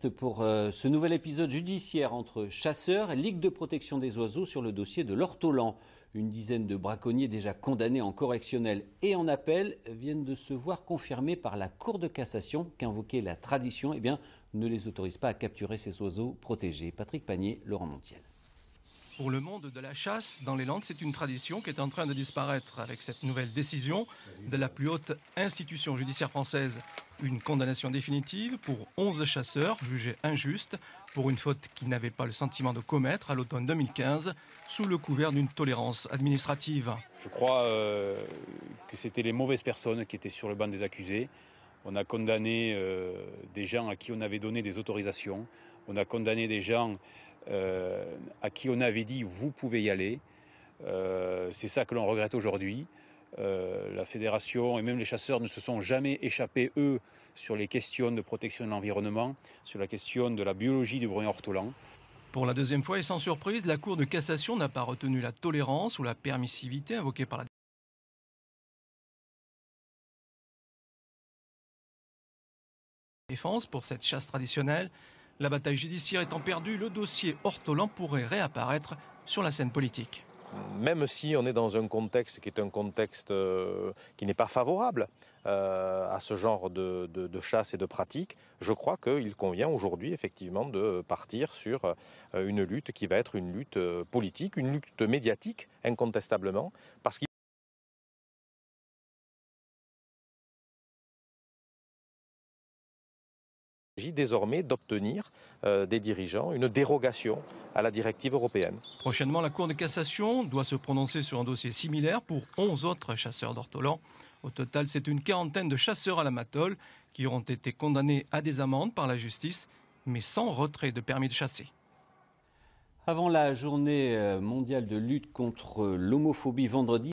Pour ce nouvel épisode judiciaire entre chasseurs et Ligue de protection des oiseaux sur le dossier de l'ortolan. Une dizaine de braconniers déjà condamnés en correctionnel et en appel viennent de se voir confirmer par la Cour de cassation qu'invoquer la tradition ne les autorise pas à capturer ces oiseaux protégés. Patrick Panier, Laurent Montiel. Pour le monde de la chasse dans les Landes, c'est une tradition qui est en train de disparaître avec cette nouvelle décision de la plus haute institution judiciaire française. Une condamnation définitive pour 11 chasseurs jugés injustes pour une faute qu'ils n'avaient pas le sentiment de commettre à l'automne 2015 sous le couvert d'une tolérance administrative. Je crois que c'était les mauvaises personnes qui étaient sur le banc des accusés. On a condamné des gens à qui on avait donné des autorisations. On a condamné des gens à qui on avait dit « vous pouvez y aller ». C'est ça que l'on regrette aujourd'hui. La fédération et même les chasseurs ne se sont jamais échappés, eux, sur les questions de protection de l'environnement, sur la question de la biologie du brun ortolan. Pour la deuxième fois et sans surprise, la Cour de cassation n'a pas retenu la tolérance ou la permissivité invoquée par la défense pour cette chasse traditionnelle. La bataille judiciaire étant perdue, le dossier ortolan pourrait réapparaître sur la scène politique. Même si on est dans un contexte qui est un contexte qui n'est pas favorable à ce genre de chasse et de pratique, je crois qu'il convient aujourd'hui effectivement de partir sur une lutte qui va être une lutte politique, une lutte médiatique incontestablement, parce qu'il s'agit désormais d'obtenir des dirigeants une dérogation à la directive européenne. Prochainement, la Cour de cassation doit se prononcer sur un dossier similaire pour 11 autres chasseurs d'ortolan. Au total, c'est une quarantaine de chasseurs à la Matole qui auront été condamnés à des amendes par la justice, mais sans retrait de permis de chasser. Avant la journée mondiale de lutte contre l'homophobie vendredi,